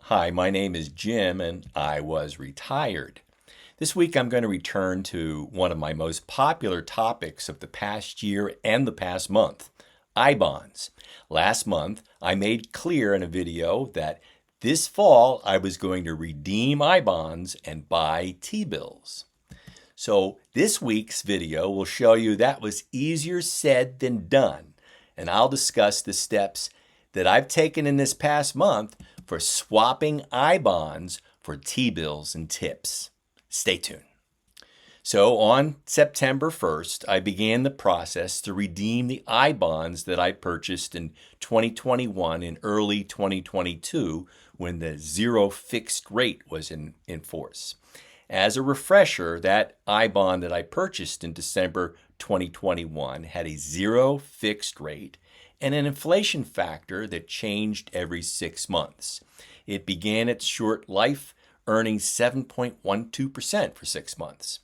Hi, my name is Jim and I was retired. This week I'm going to return to one of my most popular topics of the past year and the past month, I-bonds. Last month I made clear in a video that this fall I was going to redeem I-bonds and buy T-bills. So this week's video will show you that was easier said than done, and I'll discuss the steps that I've taken in this past month for swapping I-bonds for T-bills and tips. Stay tuned. So on September 1st, I began the process to redeem the I-bonds that I purchased in 2021 and early 2022 when the zero fixed rate was in force. As a refresher, that I-bond that I purchased in December 2021 had a zero fixed rate and an inflation factor that changed every 6 months. It began its short life earning 7.12% for 6 months.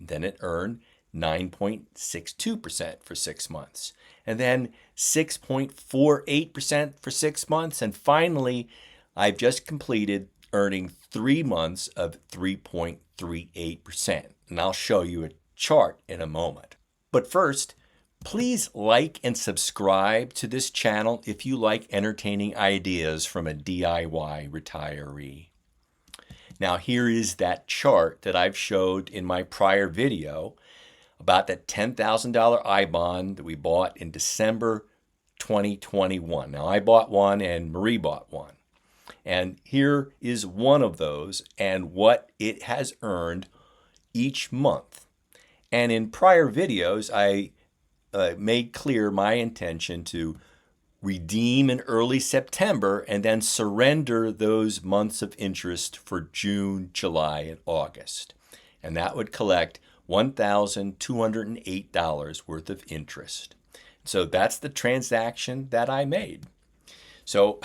Then it earned 9.62% for 6 months. And then 6.48% for 6 months. And finally, I've just completed earning 3 months of 3.38%. And I'll show you a chart in a moment. But first, please like and subscribe to this channel if you like entertaining ideas from a DIY retiree. Now here is that chart that I've showed in my prior video about that $10,000 I-bond that we bought in December 2021. Now I bought one and Marie bought one. And here is one of those and what it has earned each month. And in prior videos, I made clear my intention to redeem in early September and then surrender those months of interest for June, July, and August. And that would collect $1,208 worth of interest. So that's the transaction that I made. So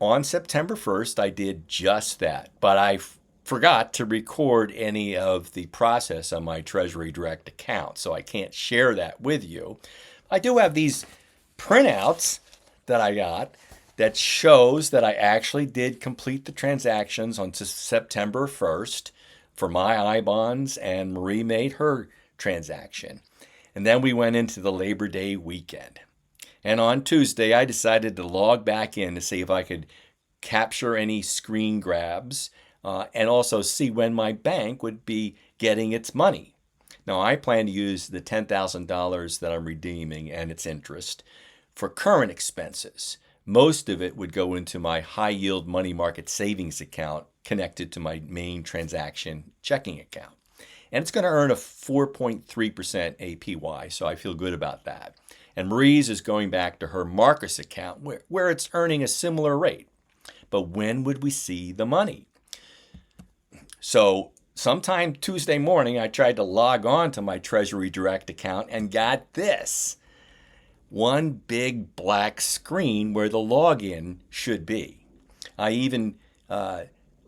on September 1st, I did just that, but I forgot to record any of the process on my TreasuryDirect account, so I can't share that with you. I do have these printouts that I got that shows that I actually did complete the transactions on September 1st for my I-bonds, and Marie made her transaction. And then we went into the Labor Day weekend. And on Tuesday, I decided to log back in to see if I could capture any screen grabs and also see when my bank would be getting its money. Now, I plan to use the $10,000 that I'm redeeming and its interest for current expenses. Most of it would go into my high-yield money market savings account connected to my main transaction checking account. And it's going to earn a 4.3% APY, so I feel good about that. And Marie's is going back to her Marcus account where it's earning a similar rate. But when would we see the money? So sometime Tuesday morning, I tried to log on to my TreasuryDirect account and got this. One big black screen where the login should be. I even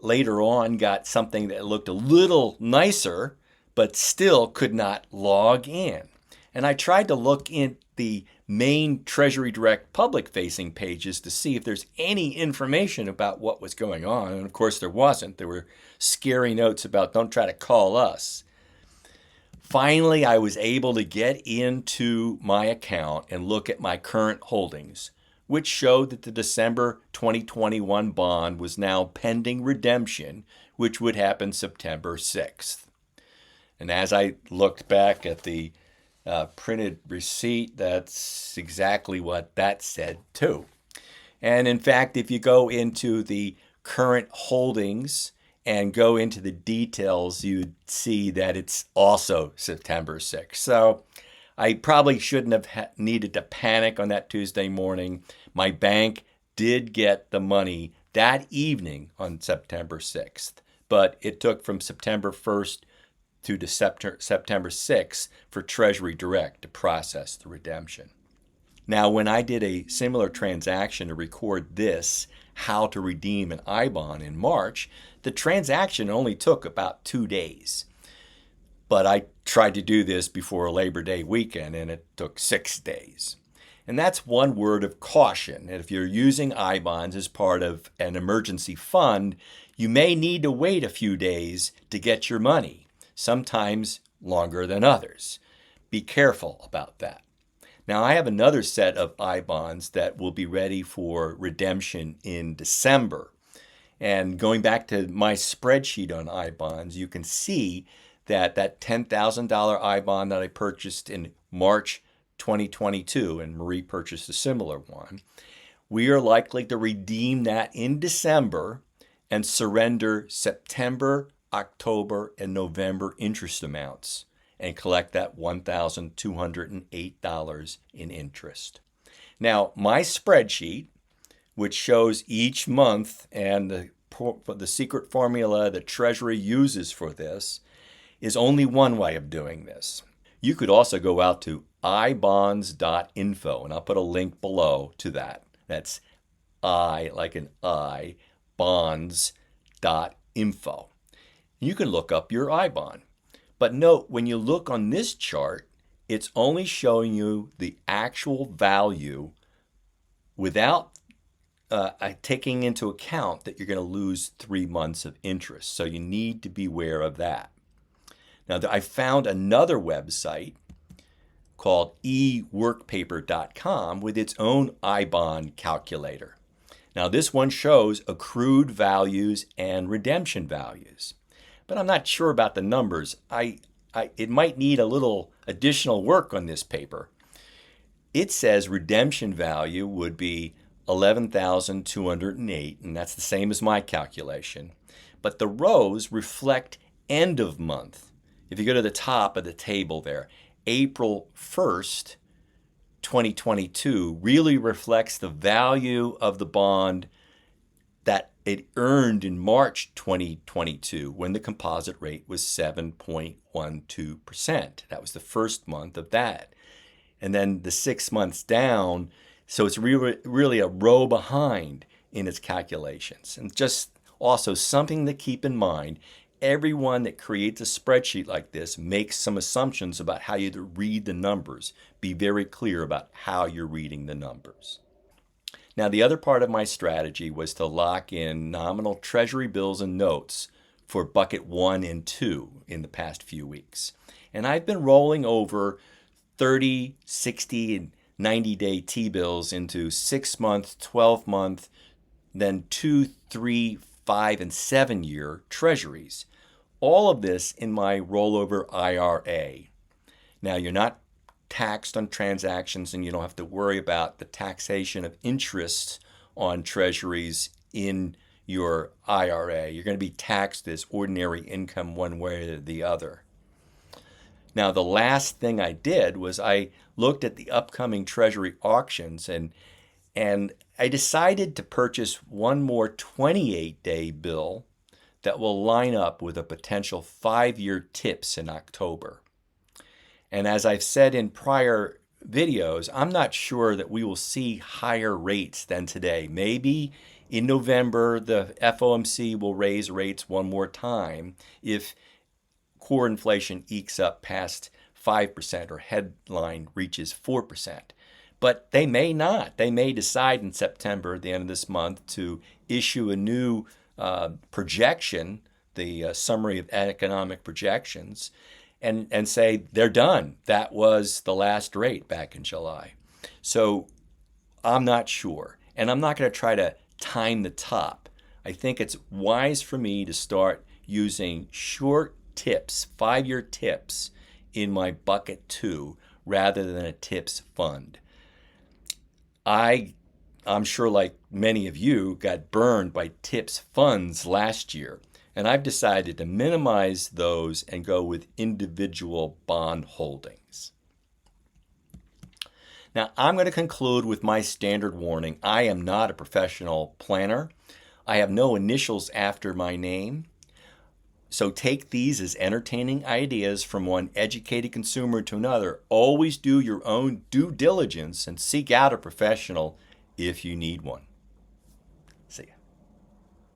later on got something that looked a little nicer, but still could not log in. And I tried to look in the main TreasuryDirect public-facing pages to see if there's any information about what was going on. And of course there wasn't. There were scary notes about don't try to call us. Finally, I was able to get into my account and look at my current holdings, which showed that the December 2021 bond was now pending redemption, which would happen September 6th. And as I looked back at the printed receipt, that's exactly what that said too. And in fact, if you go into the current holdings and go into the details, you'd see that it's also September 6th. So I probably shouldn't have needed to panic on that Tuesday morning. My bank did get the money that evening on September 6th, but it took from September 1st to September 6th for TreasuryDirect to process the redemption. Now, when I did a similar transaction to record this, how to redeem an I-bond in March, the transaction only took about 2 days. But I tried to do this before Labor Day weekend, and it took 6 days. And that's one word of caution. And if you're using I bonds as part of an emergency fund, you may need to wait a few days to get your money, sometimes longer than others. Be careful about that. Now, I have another set of I bonds that will be ready for redemption in December. And going back to my spreadsheet on I bonds, you can see that $10,000 I bond that I purchased in March 2022, and Marie purchased a similar one, we are likely to redeem that in December and surrender September, October, and November interest amounts and collect that $1,208 in interest. Now, my spreadsheet, which shows each month and the secret formula that Treasury uses for this, is only one way of doing this. You could also go out to ibonds.info, and I'll put a link below to that. That's I, like an I, bonds.info. You can look up your I bond. But note, when you look on this chart, it's only showing you the actual value without taking into account that you're going to lose 3 months of interest. So you need to be aware of that. Now, I found another website called eworkpaper.com with its own I bond calculator. Now, this one shows accrued values and redemption values, but I'm not sure about the numbers. It might need a little additional work on this paper. It says redemption value would be 11,208, and that's the same as my calculation. But the rows reflect end of month. If you go to the top of the table there, April 1st, 2022 really reflects the value of the bond that it earned in March 2022 when the composite rate was 7.12%. That was the first month of that. And then the 6 months down, so it's really a row behind in its calculations. And just also something to keep in mind, everyone that creates a spreadsheet like this makes some assumptions about how you read the numbers. Be very clear about how you're reading the numbers. Now, the other part of my strategy was to lock in nominal Treasury bills and notes for bucket 1 and 2 in the past few weeks. And I've been rolling over 30, 60, and 90-day T-bills into 6-month, 12-month, then 2, 3, 5, and 7-year Treasuries. All of this in my rollover IRA. Now, you're not taxed on transactions, and you don't have to worry about the taxation of interest on Treasuries in your IRA. You're going to be taxed as ordinary income one way or the other. Now, the last thing I did was I looked at the upcoming Treasury auctions, and I decided to purchase one more 28-day bill that will line up with a potential 5-year TIPS in October. And as I've said in prior videos, I'm not sure that we will see higher rates than today. Maybe in November, the FOMC will raise rates one more time if core inflation ekes up past 5% or headline reaches 4%. But they may not. They may decide in September, at the end of this month, to issue a new projection, the summary of economic projections, and say they're done. That was the last rate back in July. So I'm not sure. And I'm not going to try to time the top. I think it's wise for me to start using short TIPS, 5-year TIPS, in my bucket 2 rather than a TIPS fund. I'm sure, like many of you, got burned by TIPS funds last year, and I've decided to minimize those and go with individual bond holdings. Now, I'm going to conclude with my standard warning. I am not a professional planner. I have no initials after my name. So take these as entertaining ideas from one educated consumer to another. Always do your own due diligence and seek out a professional if you need one.